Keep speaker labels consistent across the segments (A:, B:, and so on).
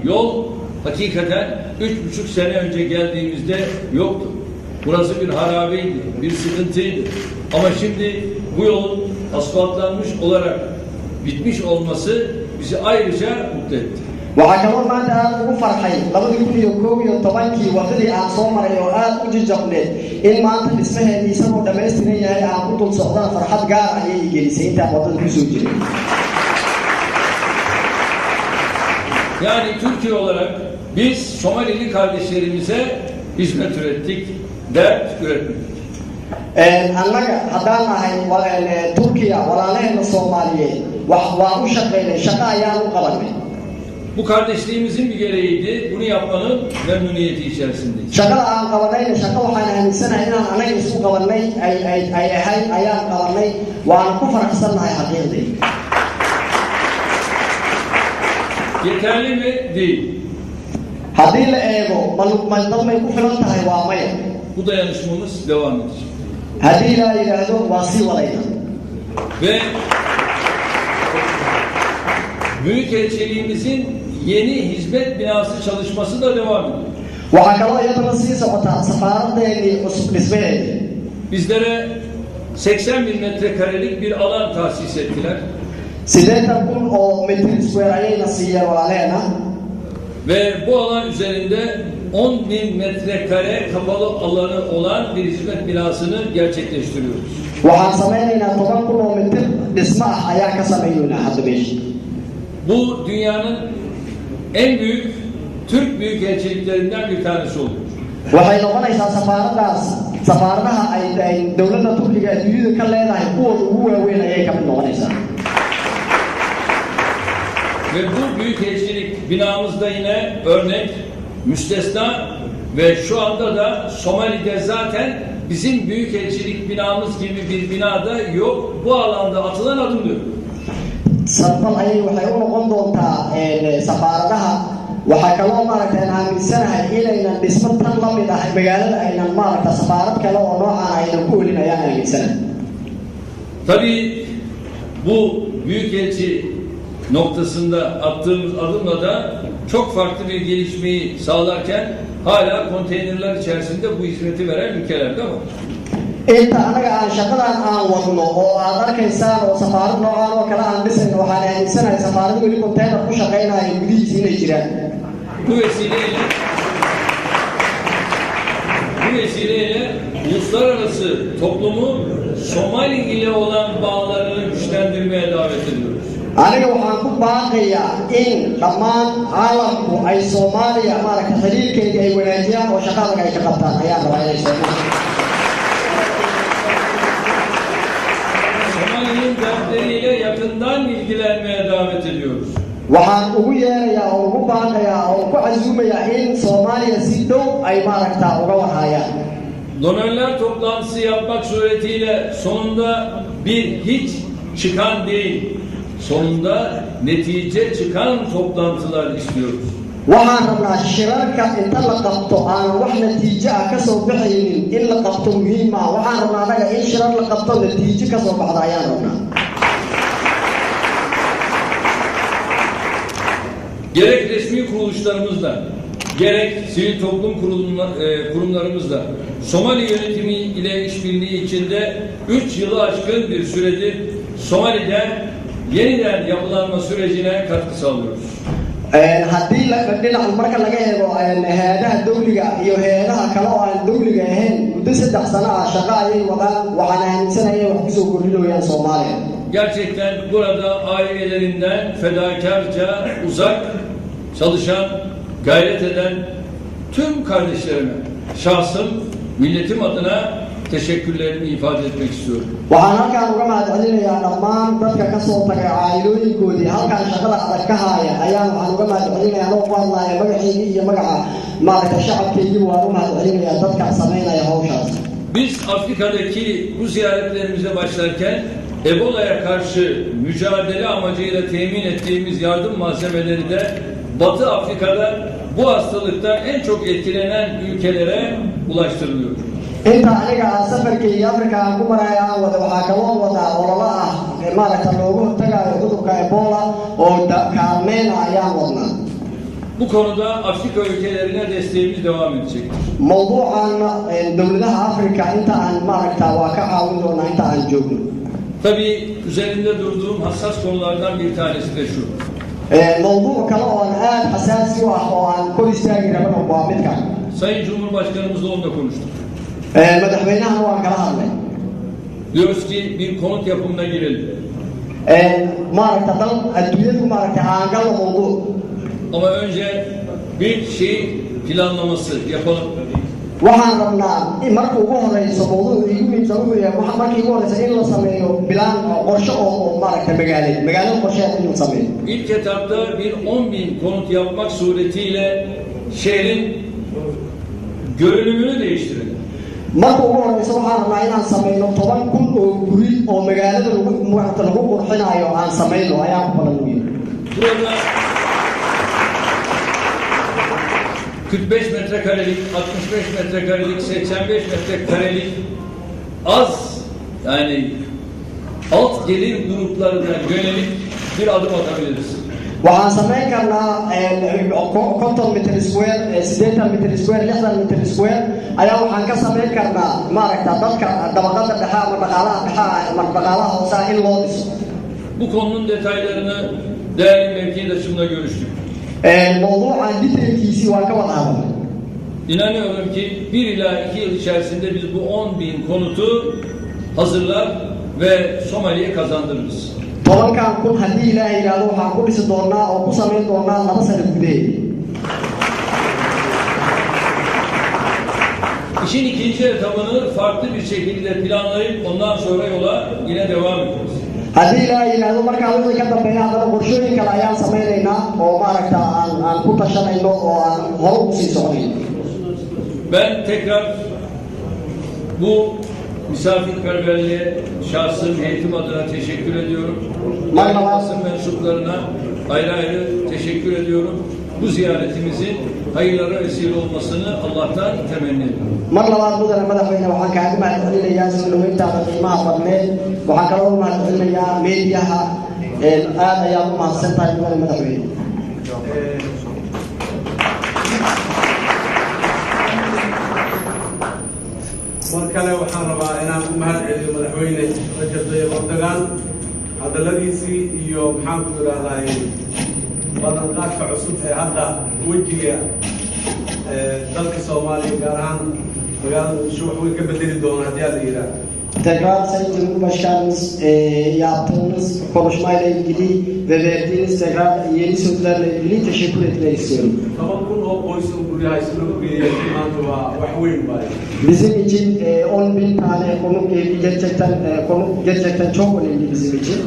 A: yol hakikaten 3,5 sene önce geldiğimizde yoktu. Burası bir harabeydi, bir sıkıntıydı. Ama şimdi bu yolun asfaltlanmış olarak bitmiş olması bizi ayrıca mutlu etti.
B: waxaa kaloo maanta aad ugu farxay 2011 wadadii aan soo maray oo aad u jajabneed in maanta dhismaheedii isagoo dhammaystiran yahay aan ku dul socdaan farxad gaar ah ayay gelisay intaan wadada kusoo jiray.
A: Yani Türkiye olarak biz Somalili kardeşlerimize hizmet ürettik, dert üretmedik.
B: annaga haddaan nahay Turkiya walaalaheena Soomaaliyeed waan u shaqaynay, shaqo ayaan u qabanay.
A: Bu kardeşliğimizin bir gereğiydi. Bunu yapmanın memnuniyeti içerisindeyiz.
B: Shaqada aan qabanayna shaqo waxaan aaminsanahay inaan anaga isku qabanay ay ahayd ayaan qabanay waan ku faraxsanahay xaqiiqdii.
A: Yeterli mi? Değil.
B: Haddii la eego malumay ku filan tahay waa maya.
A: Bu dayanışmamız devam edecek.
B: Haddii la yidhaahdo waa sii wadayna.
A: Ve Büyükelçiliğimizin yeni hizmet binası çalışması da devam ediyor.
B: Waxaa kaloo iyadana sii socotaa safaaradeennii cusub dhismaheedii.
A: Bizlere 80 bin metrekarelik bir alan tahsis ettiler.
B: 80,000 oo mitir square ayayna siiyeen walaaleena.
A: Ve bu alan üzerinde 10 bin metrekare kapalı alanı olan bir hizmet binasını gerçekleştiriyoruz.
B: Waxaan samaynaynaa 10,000 oo mitir dhismo ah ayaan ka samaynaynaa hadda meesha.
A: Bu dünyanın en büyük Türk büyükelçiliklerinden bir tanesi oluyor.
B: Waxay noqonaysaa safaaradaha ay dowladda Turkiga adduunyada ka leedahay kuwooda ugu waaweyn ayay ka mid noqonaysaa.
A: Ve bu büyükelçilik binamızda yine örnek, müstesna ve şu anda da Somali'de zaten bizim büyükelçilik binamız gibi bir binada yok. Bu alanda atılan adımdır.
B: Sabal ayay waxay u noqon doontaa safaaradaha waxaa kaloo maaragtay aan aaminsanahay inaynan dhismo tan la mid ah magaalada aynan maaragta safaarad kale oo noocaan aynan ku olin ayaan aaminsanahay.
A: Tabii bu büyükelçi noktasında attığımız adımla da çok farklı bir gelişmeyi sağlarken hala konteynerler içerisinde bu hizmeti veren ülkelerde var.
B: Inta anaga aan shaqadan aan wadno oo aad arkaysaan oo safaarad noocaan oo kale aan dhisayno waxaan aaminsanahay safaaradu weli konteyner ku shaqaynaya gudihiisa inay jiraan.
A: Bu vesileyle uluslararası toplumu Somali ile olan bağlarını güçlendirmeye davet ediyoruz.
B: Aniga waxaan ku baaqayaa in dhammaan caalamku ay Soomaaliya maaragta xiriirkeedii ay wanaajiyaan oo shaqo adag ay ka qabtaan ayaan rabaa inay
A: Somali'nin dertleriyle yakından ilgilenmeye davet ediyoruz.
B: Waxaan ugu yeerayaa oo ugu baaqayaa oo ku casuumayaa in Soomaaliya si dhow ay maaragta uga warhayaan.
A: Donörler toplantısı yapmak suretiyle sonunda bir hiç çıkan değil, sonunda netice çıkan toplantılar istiyoruz.
B: Waxaan rabnaa shirarka inta la qabto aan wax natiijo ah ka soo baxaynin in la qabto muhiim ah. Waxaan rabnaa anaga in shirar la qabto natiijo ka soo baxda ayaan rabnaa.
A: Gerek resmi kuruluşlarımızla, gerek sivil toplum kurumlarımızla Somali yönetimi ile işbirliği içinde 3 yılı aşkın bir süredir Somali'de yeniden yapılanma sürecine katkı sağlıyoruz.
B: Haddii dhinaca marka laga eego hay'adaha dawliga iyo hay'adaha kale oo aan dawliga ahayn muddo 3 sano ah shaqo ayay wadaan waxaan aaminsanahay wax ku soo kordhinayaan Soomaaliya.
A: Gerçekten burada ailelerinden fedakarca uzak çalışan, gayret eden tüm kardeşlerime şahsım, milletim adına teşekkürlerimi ifade etmek istiyorum.
B: Waxaan halkaan uga mahadcelinayaa dhammaan dadka ka soo tagay caailoyinkoodii halkaan shaqada adag ka haya ayaan waxaan uga mahadcelinayaa anoo ku hadlaaya magaceygii iyo magaca maaragta shacabkeygii waan u mahadcelinayaa dadkaan samaynaya hawshaas.
A: Biz Afrika'daki bu ziyaretlerimize başlarken Ebola'ya karşı mücadele amacıyla temin ettiğimiz yardım malzemeleri de Batı Afrika'da bu hastalıktan en çok etkilenen ülkelere ulaştırılıyor.
B: Inta aniga safarkii Afrika aan ku maraya aan wada waxaa kaloo wadaa ololo ah maaragta loogu hortagayo cudurka Ebola oo kaalmeyna ayaan wadnaa.
A: Bu konuda Afrika ülkelerine desteğimiz devam edecektir.
B: موضوعا دولadaha Afrika inta aan maaragta waa ka caawin doonaa inta aan joogno.
A: Tabii üzerinde durduğum hassas konulardan bir tanesi de şu.
B: موضوع kale oo aan aad xasaasi u ah oo aan kor istaagi rabana waa midkan.
A: Sayın Cumhurbaşkanımızla onunla konuştuk.
B: Madaxweynahana waan kala hadlay.
A: Diyoruz ki bir konut yapımına girelim.
B: Maaragta dal adduunyadu maaragta aan galo mawduuc.
A: Ama önce bir şey planlaması yapalım.
B: Waxaan rabnaa marka ugu horeyso mawduuc igu muhiimsan wuxuu yahay markii ugu horeysa in la sameeyo plan qorshe oo maaragta magaalada qorsheed in la sameeyo.
A: İlk etapta bir 10.000 konut yapmak suretiyle şehrin görünümünü değiştirelim.
B: Marka ugu horeysa waxaan rabnaa inaan sameyno 10,000 oo guri oo magaalada lagu qurxinayo aan sameyno ayaan ku balanayay.
A: Burada 45 metrekarelik, 65 metrekarelik, 85 metrekarelik az yani alt gelir gruplarına yönelik bir adım atabiliriz.
B: Waxaan sameyn karnaa 50 meter square, 80 meter square, 60 meter square ayaa waxaan ka sameyn karnaa maaragta dadka dabaqada dhexe ama dhaqaalaha hoose in loo dhiso.
A: Bu konunun detaylarını değerli mevkidaşımla görüştük.
B: Mawduucan detailkiisii waan ka wada hadalnay.
A: İnanıyorum ki 1 ila 2 yıl içerisinde biz bu 10.000 konutu hazırlar ve Somali'ye kazandırırız.
B: 10,000 haddii ilaahay yidhaahdo waxaan ku dhisi doonaa oo ku samayn doonaa 2 sano gudaheed.
A: İşin ikinci etabını farklı bir şekilde planlayıp ondan sonra yola yine devam ederiz.
B: Haddii ilaahay yidhaahdo markaa wixii ka dambeeya haddana qorshooyin kale ayaan samaynaynaa oo maaragta aan ku tashanayno oo aan hore u sii soconayno.
A: Ben tekrar bu misafirperverliğe şahsım, heyetim adına teşekkür ediyorum.
B: Merhaba.
A: Basın mensuplarına ayrı ayrı teşekkür ediyorum. Bu ziyaretimizin hayırlara vesile olmasını Allah'tan temenni ediyorum.
B: Mar labaad mudane madaxweyne waxaan kaaga mahadcelinayaa soo dhaweyntaada qiimaha badneed. Waxaan kaloo mahadcelinayaa meediyaha aad ayaad u mahadsan tahay mudane madaxweyne.
C: mar kale waxaan rabaa inaan ku mahad celiyo madaxweyne Rajab Tayyip Erdogan hadaladiisii iyo maxaan ku idhaahdaa ballanqaadka cusub ee hadda wejiga dalka Soomaaliya gaar ahaan magaalada Muqdisho wax weyn ka bedeli doona haddii la yidhaahdo.
B: Tekrar Sayın Cumhurbaşkanımız yaptığınız konuşmayla ilgili ve verdiğiniz tekrar yeni sözlerle ilgili teşekkür etmek istiyorum.
C: 10,000 oo qoys oo guryaha isla geeyay maanta waa wax weyn baa.
B: Bizim için 10,000 tane konut evi gerçekten çok önemli bizim için.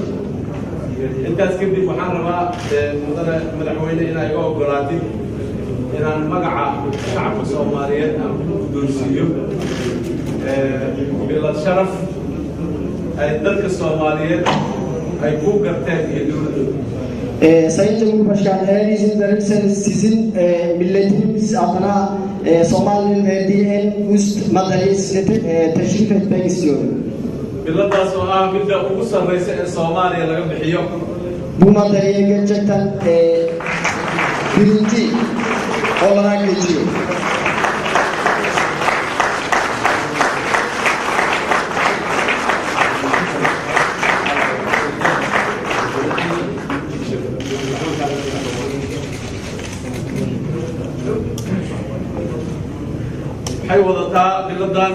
C: Intaas kadib waxaan rabaa mudane madaxweyne inay iga ogolaatid inaan magaca shacabka Soomaaliyeed aan ku guddoonsiiyo bilad sharaf ay dalka Soomaaliyeed ay ku garteen iyo dowladda.
B: Sayın Cumhurbaşkanı eğer izin verirseniz sizin milletimiz adına Somali'nin verdiği en üst madalyayı size teşrif etmek istiyorum.
C: biladaas oo ah midda ugu sarreysa ee Soomaaliya laga bixiyo.
B: Bu madalyayı gerçekten birinci olarak geçiyor.
C: waxay wadataa biladan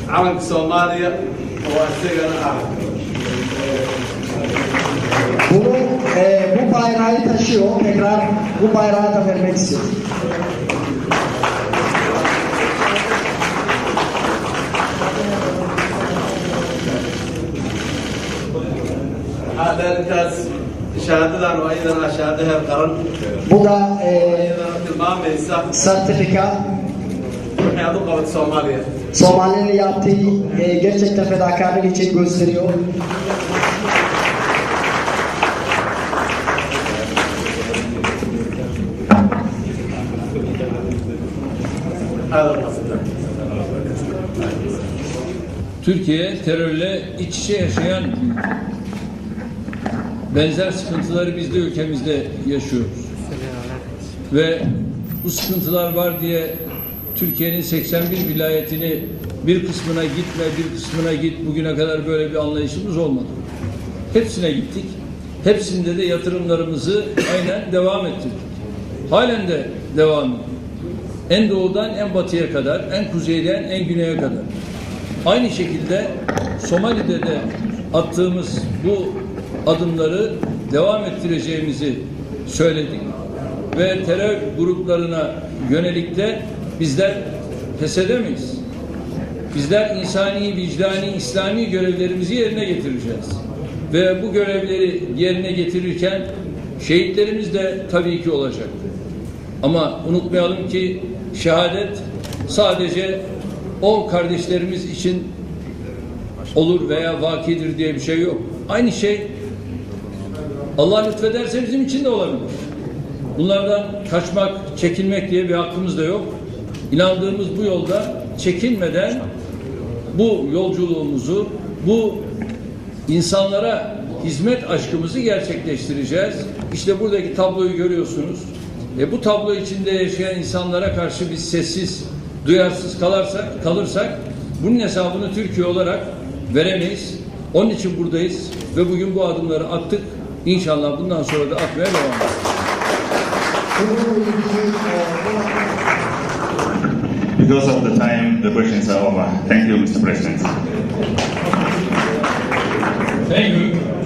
C: calanka Soomaaliya oo isagana ah
B: Bu bayrağı taşıyor. Tekrar bu bayrağı da vermek istiyorum.
C: intaas shahaadadan oo ayadana shahaado heer qaran
B: Bu da
C: ayadana tilmaamaysa
B: sertifika.
C: waxay aad u qabat Soomaaliya.
B: Somali'nin yaptığı gerçekten fedakarlık için gösteriyor.
A: Türkiye terörle iç içe yaşayan benzer sıkıntıları biz de ülkemizde yaşıyoruz. ve bu sıkıntılar var diye Türkiye'nin 81 vilayetini bir kısmına gitme, bir kısmına git, bugüne kadar böyle bir anlayışımız olmadı. Hepsine gittik. Hepsinde de yatırımlarımızı aynen devam ettirdik. Halen de devam ediyor. En doğudan en batıya kadar, en kuzeyden en güneye kadar. Aynı şekilde Somali'de de attığımız bu adımları devam ettireceğimizi söyledik. Ve terör gruplarına yönelik de bizler pes edemeyiz. Bizler insani, vicdani, İslami görevlerimizi yerine getireceğiz. Ve bu görevleri yerine getirirken şehitlerimiz de tabii ki olacak. Ama unutmayalım ki şehadet sadece o kardeşlerimiz için olur veya vakidir diye bir şey yok. Aynı şey Allah lütfederse bizim için de olabilir. Bunlardan kaçmak, çekinmek diye bir hakkımız da yok. İnandığımız bu yolda çekinmeden bu yolculuğumuzu, bu insanlara hizmet aşkımızı gerçekleştireceğiz. İşte buradaki tabloyu görüyorsunuz. Bu tablo içinde yaşayan insanlara karşı biz sessiz, duyarsız kalırsak bunun hesabını Türkiye olarak veremeyiz. Onun için buradayız ve bugün bu adımları attık. İnşallah bundan sonra da atmaya devam edeceğiz.
D: Because of the time, the questions are over. Thank you, Mr. President.
A: Thank you.